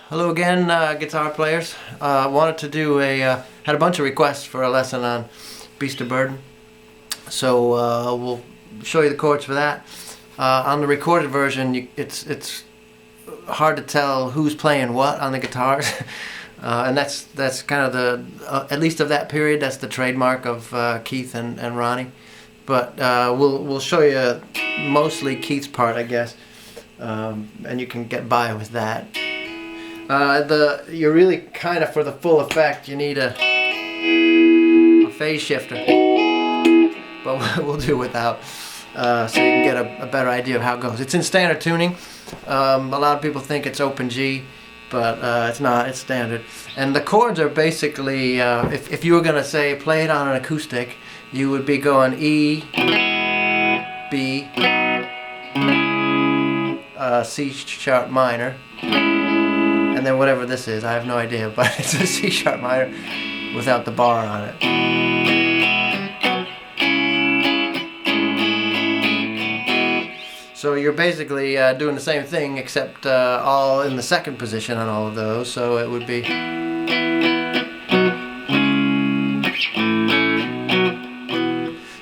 Hello again, guitar players. Wanted to do had a bunch of requests for a lesson on Beast of Burden, so we'll show you the chords for that. On the recorded version, it's hard to tell who's playing what on the guitars, and that's kind of the at least of that period. That's the trademark of Keith and Ronnie. But we'll show you mostly Keith's part, I guess, and you can get by with that. You're really kind of, for the full effect, you need a phase shifter, but we'll do without, so you can get a better idea of how it goes. It's in standard tuning. A lot of people think it's open G, but it's not. It's standard. And the chords are basically, if you were going to say play it on an acoustic, you would be going E, B, C sharp minor, and then whatever this is, I have no idea, but it's a C sharp minor without the bar on it. So you're basically doing the same thing, except all in the second position on all of those. So it would be.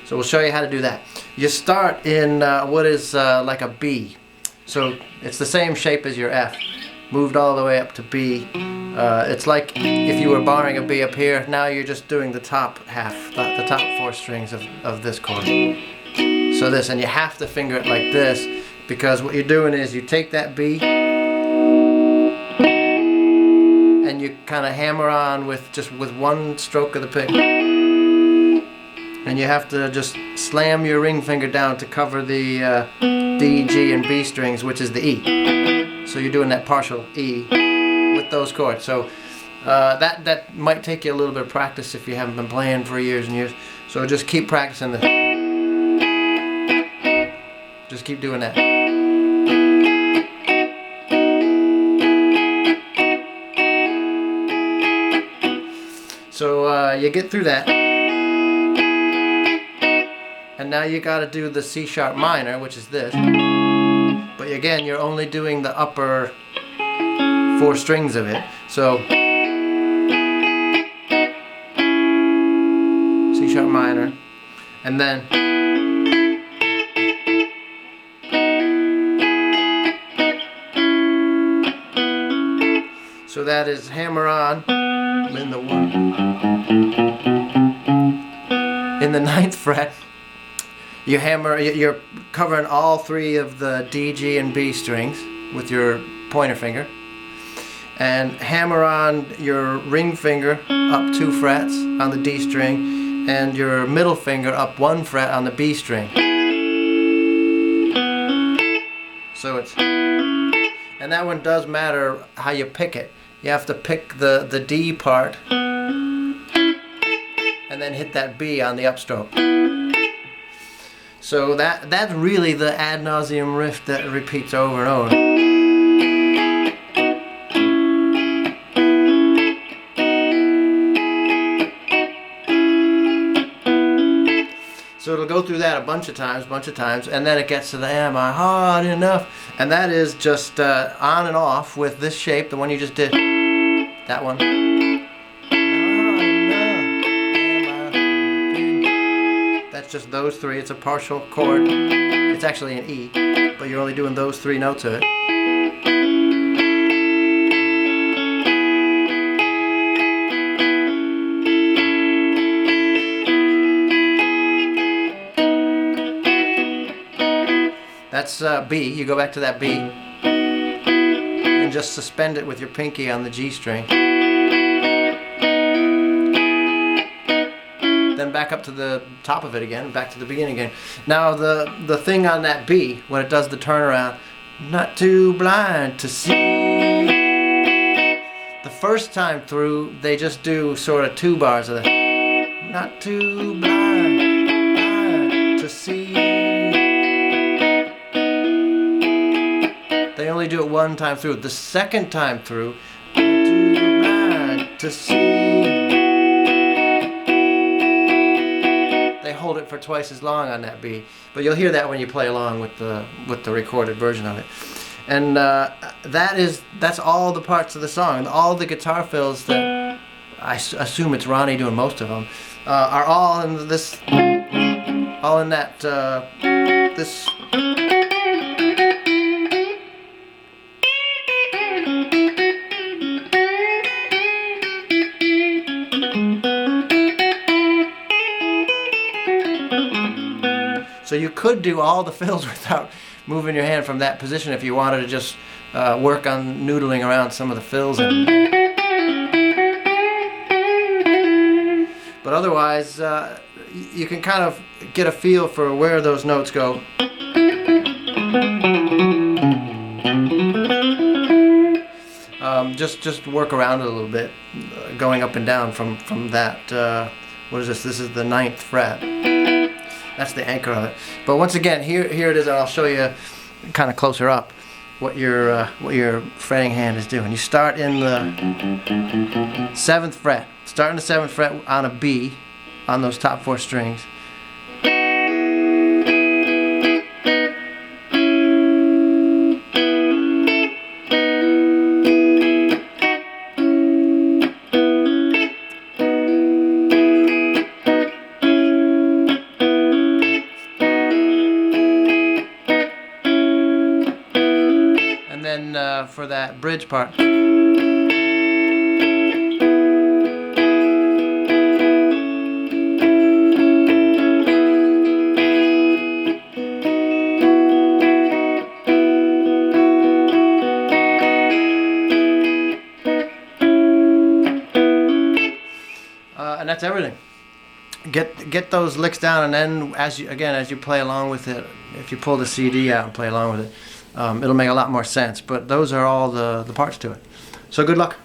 So we'll show you how to do that. You start in what is like a B. So it's the same shape as your F, moved all the way up to B. It's like if you were barring a B up here. Now you're just doing the top half, the top four strings of this chord. So this, and you have to finger it like this, because what you're doing is you take that B and you kind of hammer on with one stroke of the pick, and you have to just slam your ring finger down to cover the D, G, and B strings, which is the E. So you're doing that partial E with those chords. So that might take you a little bit of practice if you haven't been playing for years and years. So just keep practicing this. Just keep doing that. So you get through that, and now you got to do the C sharp minor, which is this. But again, you're only doing the upper four strings of it. So C sharp minor, and then so that is hammer on in the one, in the 9th fret. You hammer. You're covering all three of the D, G, and B strings with your pointer finger, and hammer on your ring finger up 2 frets on the D string, and your middle finger up 1 fret on the B string. So it's, and that one does matter how you pick it. You have to pick the D part and then hit that B on the upstroke. So that's really the ad nauseum riff that repeats over and over. So it'll go through that a bunch of times, and then it gets to the Am I Hard Enough? And that is just on and off with this shape, the one you just did. That one. That's just those three. It's a partial chord. It's actually an E, but you're only doing those 3 notes of it. That's B. You go back to that B and just suspend it with your pinky on the G string. Then back up to the top of it again, back to the beginning again. Now the thing on that B, when it does the turnaround, not too blind to see. The first time through, they just do sort of 2 bars of that. Not too blind to see. They only do it 1 time through. The second time through, not too blind to see. They hold it for twice as long on that B, but you'll hear that when you play along with the recorded version of it. And that's all the parts of the song. All the guitar fills that I assume it's Ronnie doing most of them are all in this, all in that this. So you could do all the fills without moving your hand from that position if you wanted to just work on noodling around some of the fills. But otherwise, you can kind of get a feel for where those notes go. Just work around it a little bit, going up and down from that. What is this? This is the 9th fret. That's the anchor of it. But once again, here it is, and I'll show you kind of closer up what your fretting hand is doing. You start in the 7th fret. Start in the 7th fret on a B on those top 4 strings. For that bridge part, and that's everything. Get those licks down, and then as you play along with it, if you pull the CD out and play along with it, it'll make a lot more sense. But those are all the parts to it. So good luck.